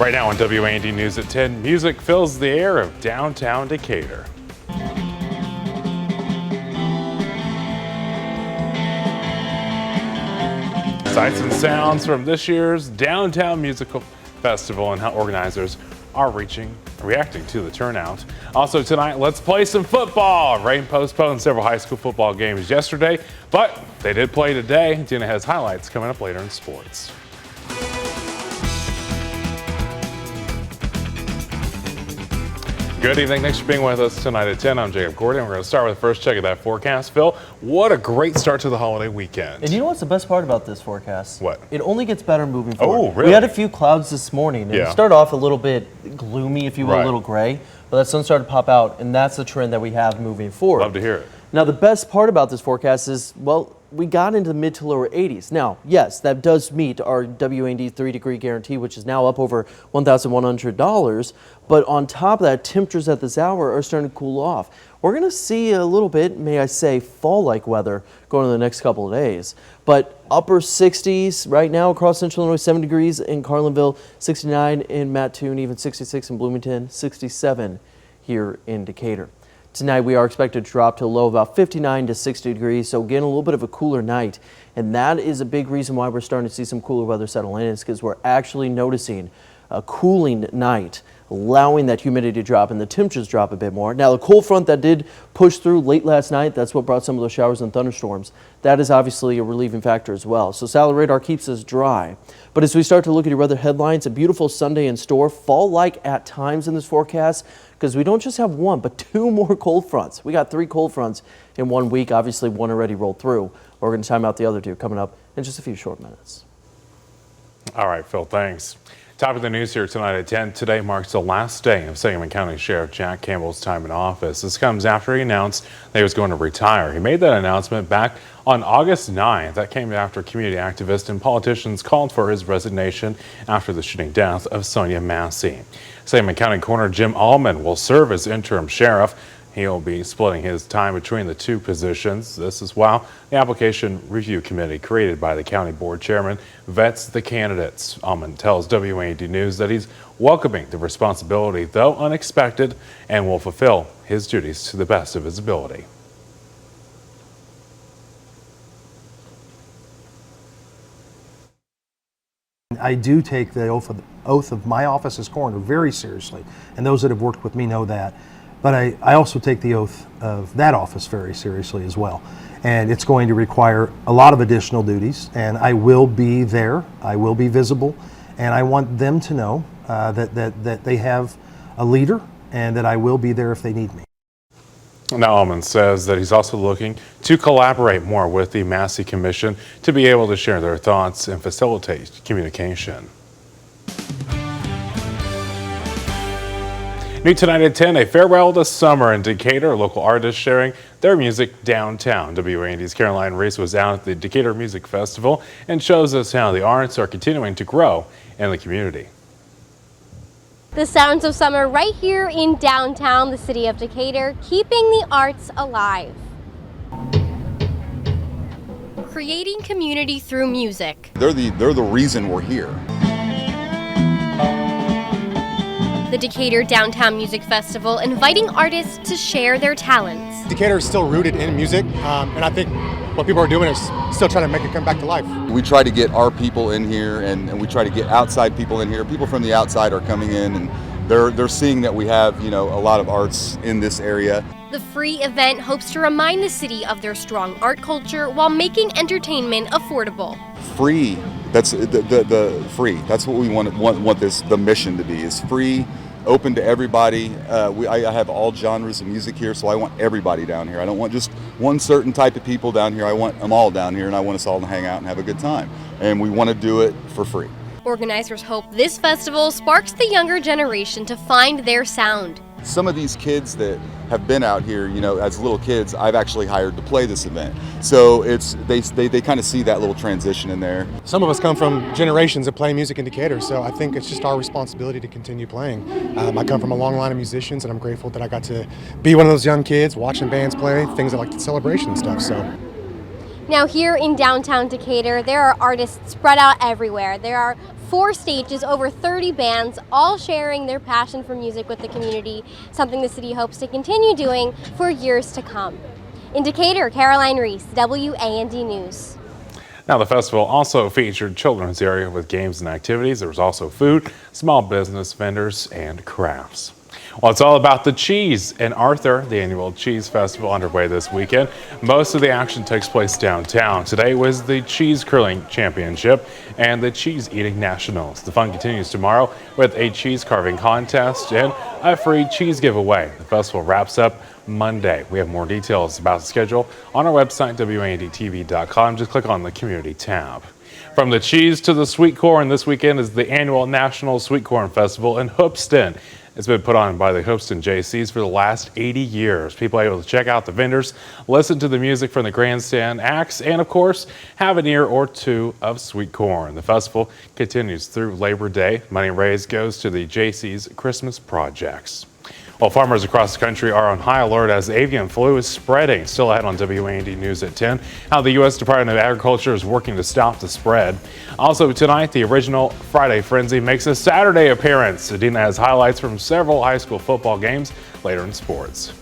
Right now on WAND News at 10, music fills the air of downtown Decatur. Sights and sounds from this year's Downtown Musical Festival and how organizers are reacting to the turnout. Also tonight, let's play some football. Rain postponed several high school football games yesterday, but they did play today. Dina has highlights coming up later in sports. Good evening. Thanks for being with us tonight at 10. I'm Jacob Gordon. We're going to start with the first check of that forecast. Phil, what a great start to the holiday weekend. And you know what's the best part about this forecast? What? It only gets better moving forward. Oh, really? We had a few clouds this morning. And it started off a little bit gloomy, if you will, a little gray. But that sun started to pop out, and that's the trend that we have moving forward. Love to hear it. Now, the best part about this forecast is, well, we got into the mid to lower 80s. Now, yes, that does meet our WAND 3-degree guarantee, which is now up over $1,100. But on top of that, temperatures at this hour are starting to cool off. We're going to see a little bit, may I say, fall-like weather going into the next couple of days. But upper 60s right now across Central Illinois, 7 degrees in Carlinville, 69 in Mattoon, even 66 in Bloomington, 67 here in Decatur. Tonight we are expected to drop to a low of about 59 to 60 degrees, so again a little bit of a cooler night, and that is a big reason why we're starting to see some cooler weather settle in, is because we're actually noticing a cooling night, allowing that humidity to drop and the temperatures drop a bit more. Now the cold front that did push through late last night, that's what brought some of those showers and thunderstorms. That is obviously a relieving factor as well. So satellite radar keeps us dry. But as we start to look at your weather headlines, a beautiful Sunday in store, fall-like at times in this forecast, because we don't just have one, but 2 more cold fronts. We got 3 cold fronts in 1 week. Obviously, one already rolled through. We're going to time out the other 2 coming up in just a few short minutes. All right, Phil, thanks. Top of the news here tonight at 10. Today marks the last day of Sangamon County Sheriff Jack Campbell's time in office. This comes after he announced that he was going to retire. He made that announcement back on August 9th. That came after community activists and politicians called for his resignation after the shooting death of Sonia Massey. Sangamon County Coroner Jim Allman will serve as interim sheriff. He'll be splitting his time between the 2 positions. This is while the application review committee created by the county board chairman vets the candidates. Allman tells WAND News that he's welcoming the responsibility, though unexpected, and will fulfill his duties to the best of his ability. I do take the oath of my office as coroner very seriously, and those that have worked with me know that. But I also take the oath of that office very seriously as well. And it's going to require a lot of additional duties, and I will be there, I will be visible, and I want them to know that they have a leader and that I will be there if they need me. Now, Allman says that he's also looking to collaborate more with the Massey Commission to be able to share their thoughts and facilitate communication. New tonight at 10, a farewell to summer in Decatur. Local artists sharing their music downtown. WAND's Caroline Reese was out at the Decatur Music Festival and shows us how the arts are continuing to grow in the community. The sounds of summer right here in downtown, the city of Decatur, keeping the arts alive. Creating community through music. They're the reason we're here. The Decatur Downtown Music Festival inviting artists to share their talents. Decatur is still rooted in music, and I think what people are doing is still trying to make it come back to life. We try to get our people in here, and we try to get outside people in here. People from the outside are coming in, and they're seeing that we have, a lot of arts in this area. The free event hopes to remind the city of their strong art culture while making entertainment affordable. Free. That's the free. That's what we want the mission to be, is free, open to everybody. I have all genres of music here, so I want everybody down here. I don't want just one certain type of people down here. I want them all down here, and I want us all to hang out and have a good time. And we want to do it for free. Organizers hope this festival sparks the younger generation to find their sound. Some of these kids that have been out here, as little kids, I've actually hired to play this event. So they kind of see that little transition in there. Some of us come from generations of playing music in Decatur, so I think it's just our responsibility to continue playing. I come from a long line of musicians, and I'm grateful that I got to be one of those young kids watching bands play, things like the celebration and stuff. So. Now here in downtown Decatur, there are artists spread out everywhere. There are 4 stages, over 30 bands, all sharing their passion for music with the community, something the city hopes to continue doing for years to come. In Decatur, Caroline Reese, WAND News. Now, the festival also featured children's area with games and activities. There was also food, small business vendors, and crafts. Well, it's all about the cheese in Arthur, the annual cheese festival underway this weekend. Most of the action takes place downtown. Today was the cheese curling championship and the cheese eating nationals. The fun continues tomorrow with a cheese carving contest and a free cheese giveaway. The festival wraps up Monday. We have more details about the schedule on our website, WANDTV.com. Just click on the community tab. From the cheese to the sweet corn, this weekend is the annual National Sweet Corn Festival in Hoopeston. It's been put on by the Hoopeston Jaycees for the last 80 years. People are able to check out the vendors, listen to the music from the grandstand acts, and of course, have an ear or two of sweet corn. The festival continues through Labor Day. Money raised goes to the Jaycees Christmas projects. Well, farmers across the country are on high alert as avian flu is spreading. Still ahead on WAND News at 10, how the U.S. Department of Agriculture is working to stop the spread. Also tonight, the original Friday Frenzy makes a Saturday appearance. Adina has highlights from several high school football games later in sports.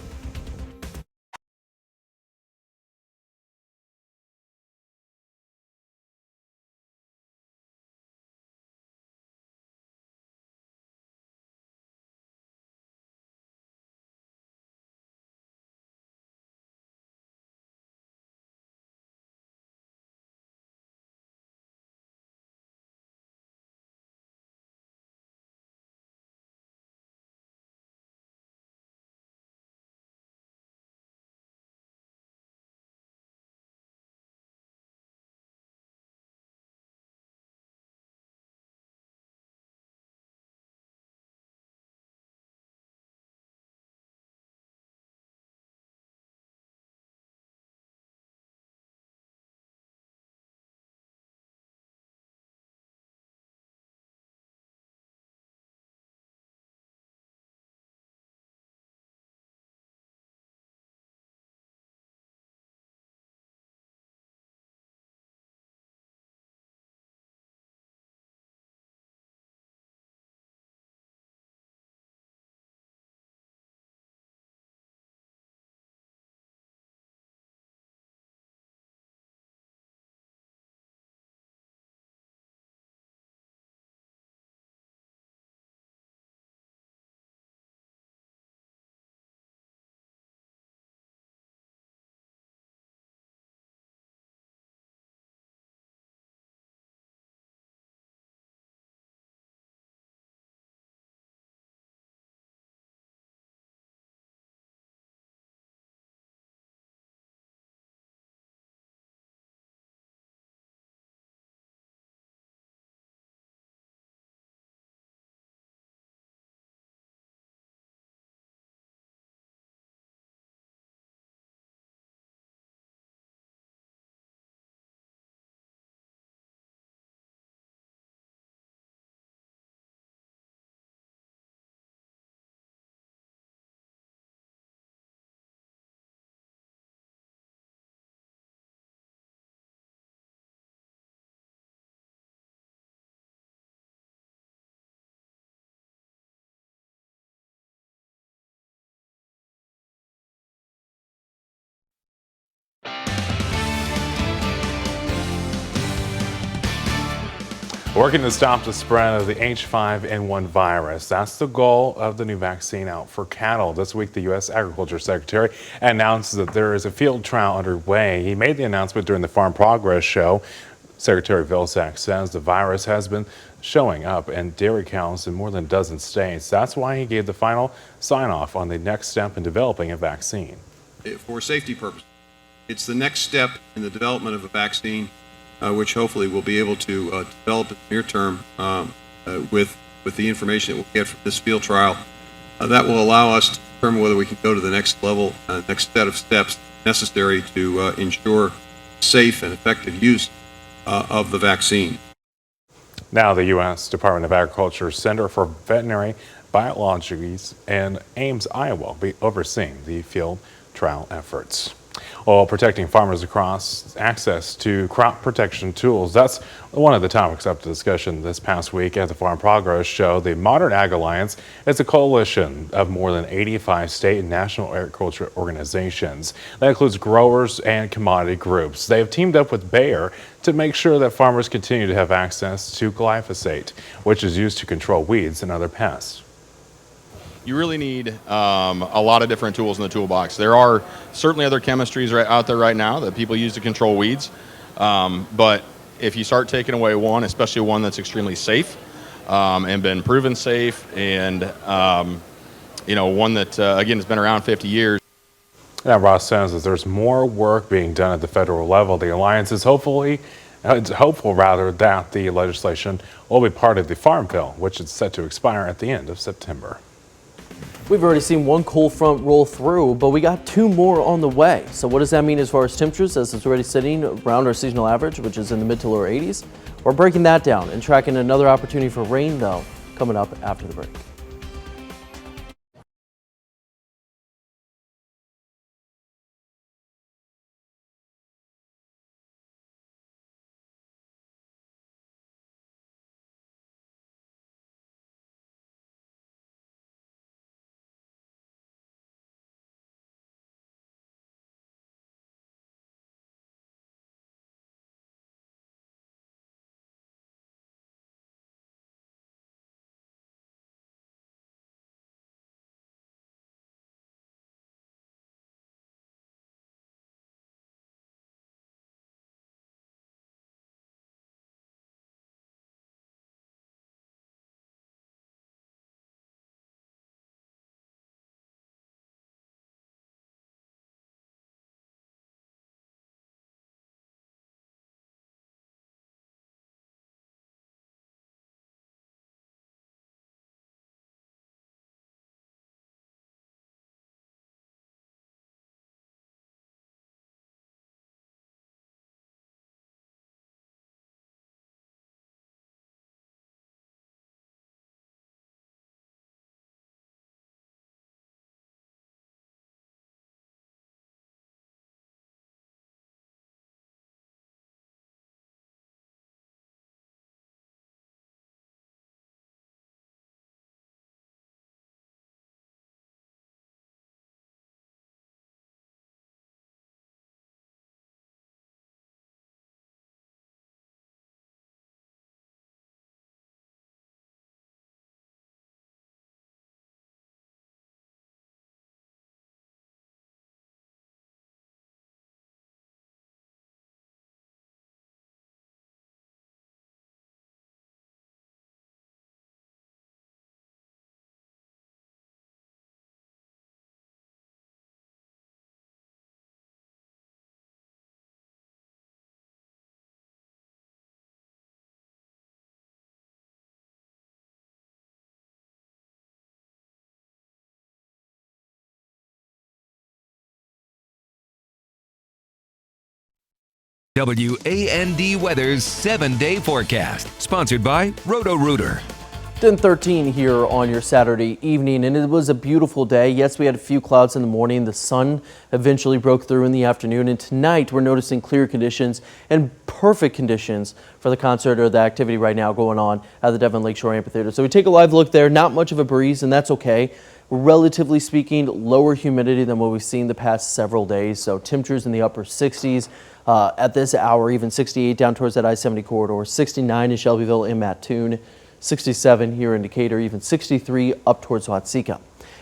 Working to stop the spread of the H5N1 virus. That's the goal of the new vaccine out for cattle. This week, the U.S. Agriculture Secretary announced that there is a field trial underway. He made the announcement during the Farm Progress Show. Secretary Vilsack says the virus has been showing up in dairy cows in more than a dozen states. That's why he gave the final sign-off on the next step in developing a vaccine. For safety purposes, it's the next step in the development of a vaccine which hopefully we'll be able to develop in the near term with the information that we'll get from this field trial. That will allow us to determine whether we can go to the next level, next set of steps necessary to ensure safe and effective use of the vaccine. Now, the U.S. Department of Agriculture Center for Veterinary Biologies in Ames, Iowa, will be overseeing the field trial efforts. While protecting farmers across access to crop protection tools, that's one of the topics up to discussion this past week at the Farm Progress Show. The Modern Ag Alliance is a coalition of more than 85 state and national agriculture organizations. That includes growers and commodity groups. They have teamed up with Bayer to make sure that farmers continue to have access to glyphosate, which is used to control weeds and other pests. You really need a lot of different tools in the toolbox. There are certainly other chemistries out there right now that people use to control weeds, but if you start taking away one, especially one that's extremely safe and been proven safe, and one that again has been around 50 years. Now, Ross says that there's more work being done at the federal level. The alliance is hopeful that the legislation will be part of the Farm Bill, which is set to expire at the end of September. We've already seen one cold front roll through, but we got 2 more on the way. So what does that mean as far as temperatures, as it's already sitting around our seasonal average, which is in the mid to lower 80s? We're breaking that down and tracking another opportunity for rain, though, coming up after the break. WAND Weather's 7-day forecast, sponsored by Roto-Rooter. 10:13 here on your Saturday evening, and it was a beautiful day. Yes, we had a few clouds in the morning. The sun eventually broke through in the afternoon, and tonight we're noticing clear conditions and perfect conditions for the concert or the activity right now going on at the Devon Lakeshore Amphitheater. So we take a live look there. Not much of a breeze, and that's okay. Relatively speaking, lower humidity than what we've seen the past several days. So temperatures in the upper 60s at this hour, even 68 down towards that I-70 corridor, 69 in Shelbyville and Mattoon, 67 here in Decatur, even 63 up towards Watseka.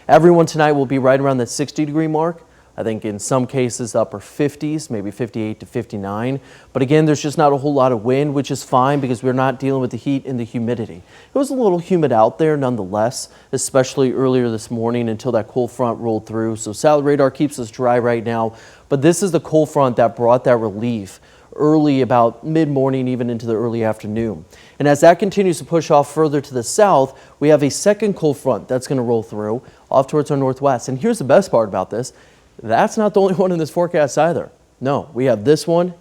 Everyone tonight will be right around that 60-degree mark. I think in some cases upper 50s, maybe 58 to 59. But again, there's just not a whole lot of wind, which is fine because we're not dealing with the heat and the humidity. It was a little humid out there nonetheless, especially earlier this morning until that cold front rolled through. So satellite radar keeps us dry right now. But this is the cold front that brought that relief early, about mid-morning, even into the early afternoon. And as that continues to push off further to the south, we have a second cold front that's going to roll through off towards our northwest. And here's the best part about this. That's not the only one in this forecast either. No, we have this one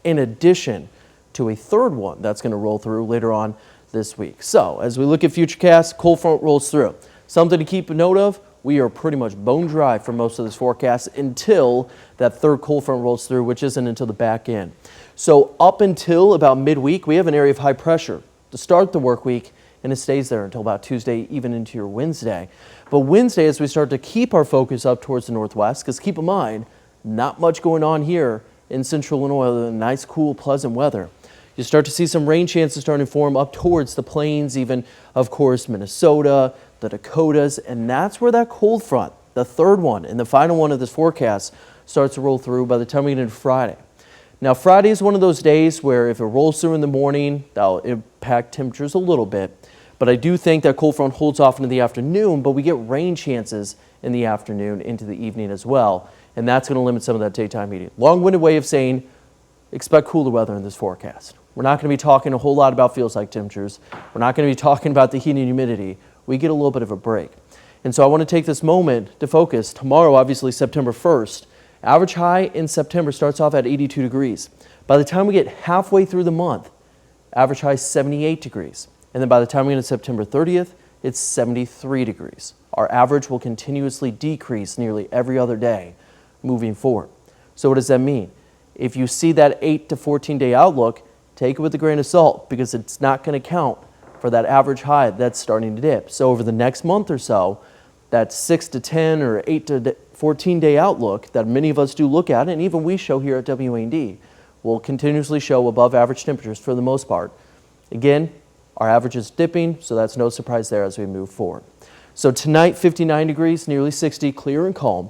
in addition to a third one that's going to roll through later on this week. So as we look at Futurecast, cold front rolls through. Something to keep a note of, we are pretty much bone dry for most of this forecast until that third cold front rolls through, which isn't until the back end. So up until about midweek, we have an area of high pressure to start the work week, and it stays there until about Tuesday, even into your Wednesday. But Wednesday, as we start to keep our focus up towards the northwest, because keep in mind, not much going on here in central Illinois, other than nice, cool, pleasant weather. You start to see some rain chances starting to form up towards the plains, even, of course, Minnesota, the Dakotas, and that's where that cold front, the third one and the final one of this forecast, starts to roll through by the time we get into Friday. Now, Friday is one of those days where if it rolls through in the morning, that'll impact temperatures a little bit. But I do think that cold front holds off into the afternoon, but we get rain chances in the afternoon into the evening as well. And that's going to limit some of that daytime heating. Long-winded way of saying expect cooler weather in this forecast. We're not going to be talking a whole lot about feels like temperatures. We're not going to be talking about the heat and humidity. We get a little bit of a break. And so I want to take this moment to focus. Tomorrow, obviously September 1st, average high in September starts off at 82 degrees. By the time we get halfway through the month, average high is 78 degrees. And then by the time we get to September 30th, it's 73 degrees. Our average will continuously decrease nearly every other day moving forward. So what does that mean? If you see that 8 to 14 day outlook, take it with a grain of salt, because it's not going to count for that average high that's starting to dip. So over the next month or so, that 6 to 10 or 8 to 14 day outlook that many of us do look at, and even we show here at WAND, will continuously show above average temperatures for the most part. Again, our average is dipping, so that's no surprise there as we move forward. So tonight, 59 degrees, nearly 60, clear and calm.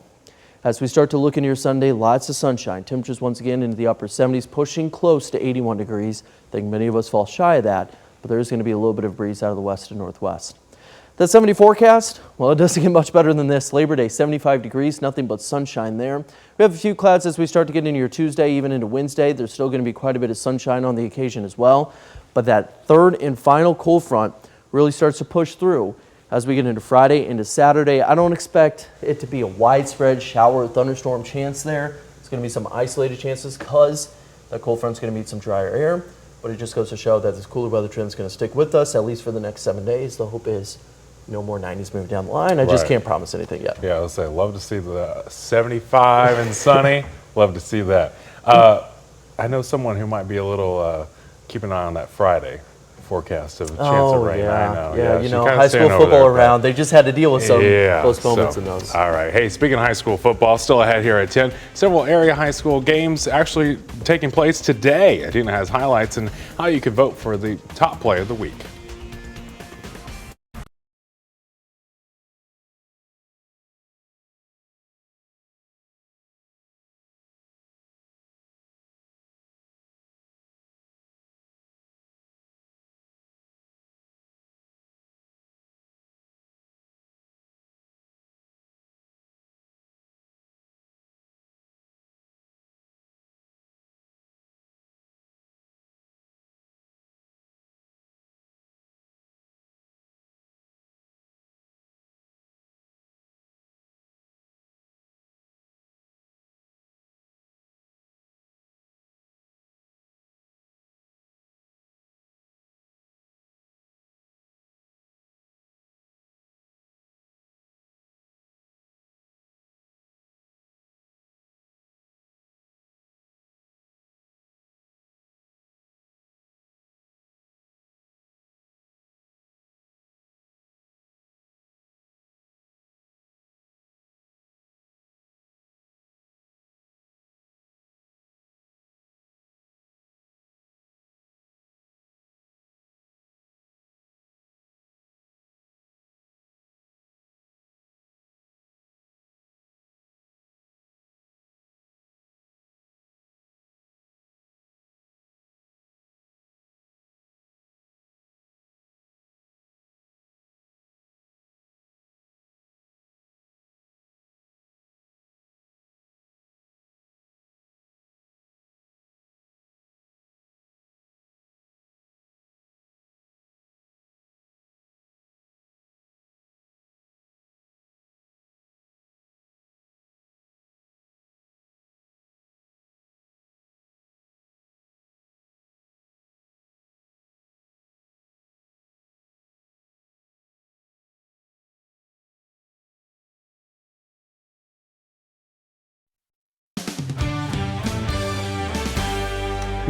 As we start to look into your Sunday, lots of sunshine. Temperatures once again into the upper 70s, pushing close to 81 degrees. I think many of us fall shy of that, but there is going to be a little bit of breeze out of the west and northwest. That 70 forecast, well, it doesn't get much better than this. Labor Day, 75 degrees, nothing but sunshine there. We have a few clouds as we start to get into your Tuesday, even into Wednesday. There's still going to be quite a bit of sunshine on the occasion as well. But that third and final cold front really starts to push through as we get into Friday, into Saturday. I don't expect it to be a widespread shower or thunderstorm chance there. It's going to be some isolated chances because that cold front's going to meet some drier air. But it just goes to show that this cooler weather trend is going to stick with us at least for the next 7 days. The hope is no more 90s move down the line. I just can't promise anything yet. Yeah, let's say love to see the 75 and sunny. Love to see that. I know someone who might be a little keep an eye on that Friday forecast of a chance of rain. Yeah. I know. Yeah, you she's know, kinda high school staying over football there, around. They just had to deal with some yeah, postponements so, in those. All right. Hey, speaking of high school football, still ahead here at 10. Several area high school games actually taking place today. Adina has highlights and how you can vote for the top play of the week.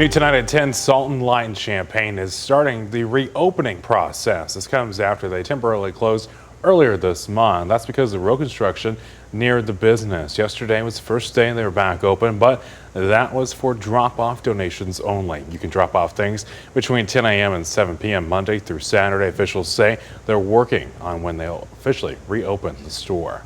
New tonight at 10, Salt and Light Champaign is starting the reopening process. This comes after they temporarily closed earlier this month. That's because of road construction near the business. Yesterday was the first day they were back open, but that was for drop-off donations only. You can drop off things between 10 a.m. and 7 p.m. Monday through Saturday. Officials say they're working on when they'll officially reopen the store.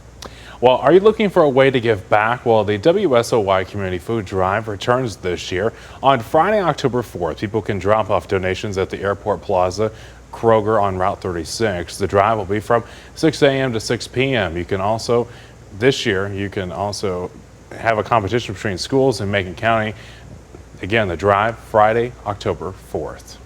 Well, are you looking for a way to give back? Well, the WSOY Community Food Drive returns this year. On Friday, October 4th, people can drop off donations at the Airport Plaza, Kroger on Route 36. The drive will be from 6 a.m. to 6 p.m. This year, you can also have a competition between schools in Macon County. Again, the drive, Friday, October 4th.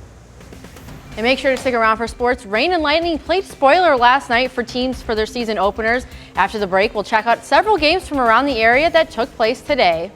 And make sure to stick around for sports. Rain and Lightning played spoiler last night for teams for their season openers. After the break, we'll check out several games from around the area that took place today.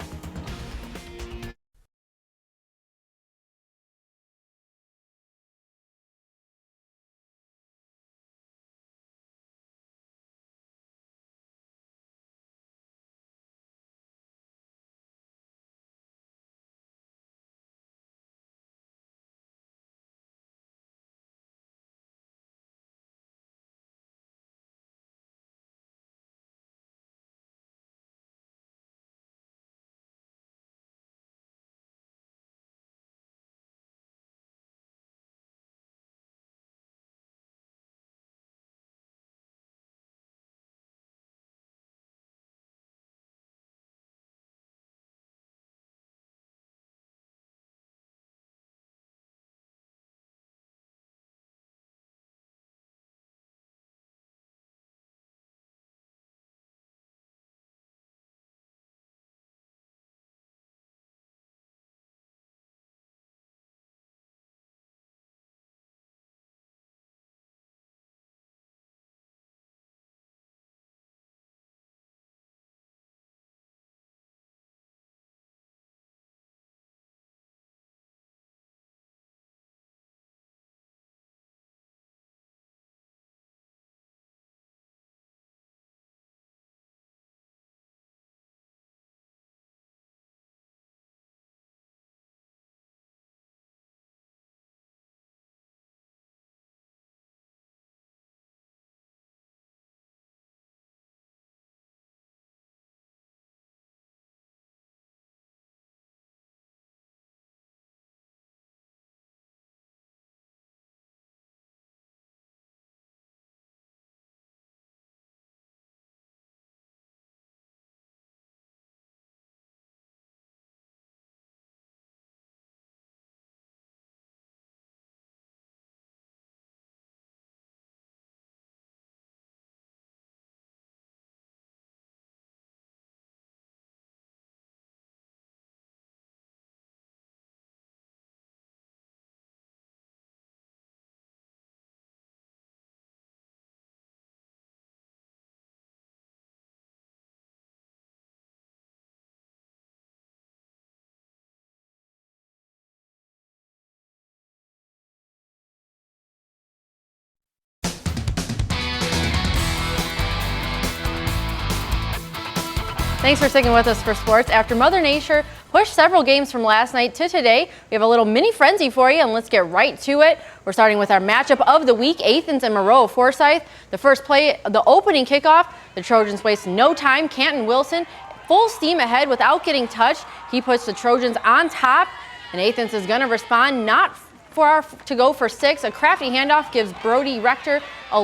Thanks for sticking with us for sports. After Mother Nature pushed several games from last night to today, we have a little mini frenzy for you, and let's get right to it. We're starting with our matchup of the week, Athens and Moreau Forsyth. The first play, the opening kickoff, the Trojans waste no time. Canton Wilson, full steam ahead without getting touched. He puts the Trojans on top, and Athens is going to respond, not far to go for 6. A crafty handoff gives Brody Rector a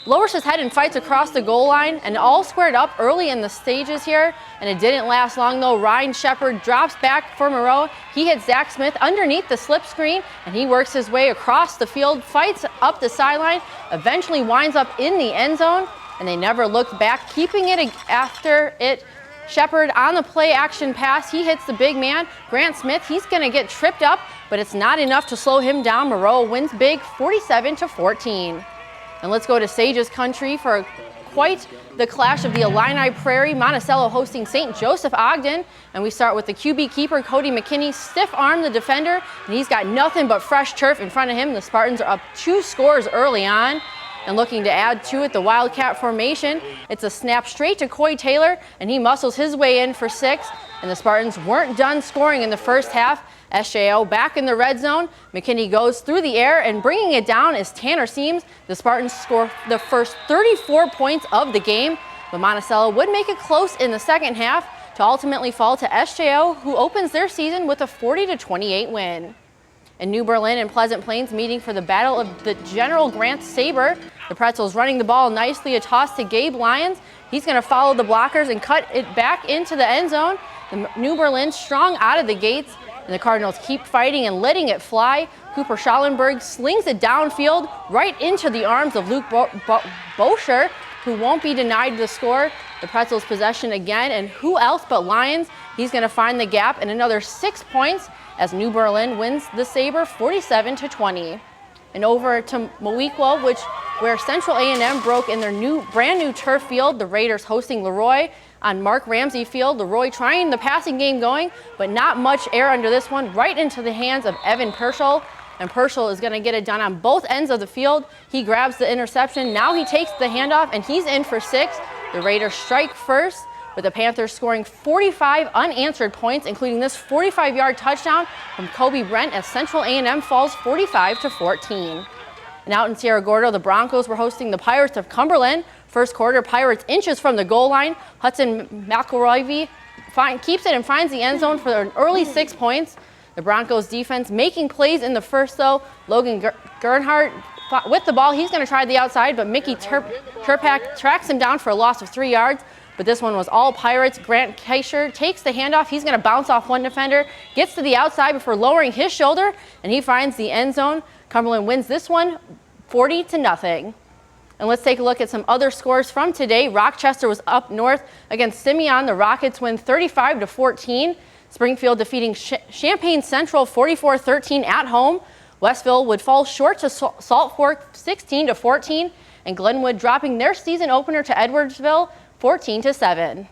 lowers his head and fights across the goal line, and all squared up early in the stages here, and it didn't last long though. Ryan Shepard drops back for Moreau. He hits Zach Smith underneath the slip screen, and he works his way across the field, fights up the sideline, eventually winds up in the end zone, and they never looked back, keeping it after it. Shepard on the play action pass, he hits the big man, Grant Smith. He's going to get tripped up, but it's not enough to slow him down. Moreau wins big, 47-14. And let's go to Sages Country for quite the clash of the Illini Prairie. Monticello hosting St. Joseph Ogden. And we start with the QB keeper, Cody McKinney, stiff-arm the defender, and he's got nothing but fresh turf in front of him. The Spartans are up 2 scores early on. And looking to add to it, the Wildcat formation. It's a snap straight to Coy Taylor, and he muscles his way in for 6. And the Spartans weren't done scoring in the first half, SJO back in the red zone. McKinney goes through the air, and bringing it down is Tanner Seams. The Spartans score the first 34 points of the game, but Monticello would make it close in the second half to ultimately fall to SJO, who opens their season with a 40-28 win. In New Berlin and Pleasant Plains meeting for the battle of the General Grant Sabre. The Pretzels running the ball nicely, a toss to Gabe Lyons. He's going to follow the blockers and cut it back into the end zone. The New Berlin strong out of the gates, and the Cardinals keep fighting and letting it fly. Cooper Schallenberg slings it downfield right into the arms of Luke Boscher, who won't be denied the score. The Pretzels possession again, and who else but Lyons? He's going to find the gap and another 6 points as New Berlin wins the Sabre 47-20. And over to Moequa, where Central A&M broke in their brand new turf field. The Raiders hosting Leroy on Mark Ramsey Field. Leroy trying the passing game going, but not much air under this one, right into the hands of Evan Purcell. And Purcell is going to get it done on both ends of the field. He grabs the interception. Now he takes the handoff, and he's in for 6. The Raiders strike first, with the Panthers scoring 45 unanswered points, including this 45-yard touchdown from Kobe Brent as Central A&M falls 45-14. And out in Sierra Gordo, the Broncos were hosting the Pirates of Cumberland. First quarter, Pirates inches from the goal line. Hudson McElroy keeps it and finds the end zone for an early 6 points. The Broncos defense making plays in the first, though. Logan Gernhardt with the ball. He's going to try the outside, but Mickey Turpak tracks him down for a loss of 3 yards. But this one was all Pirates. Grant Keisher takes the handoff. He's going to bounce off one defender, gets to the outside before lowering his shoulder, and he finds the end zone. Cumberland wins this one 40-0. And let's take a look at some other scores from today. Rochester was up north against Simeon. The Rockets win 35-14. Springfield defeating Champaign Central 44-13 at home. Westville would fall short to Salt Fork 16-14. And Glenwood dropping their season opener to Edwardsville 14-7.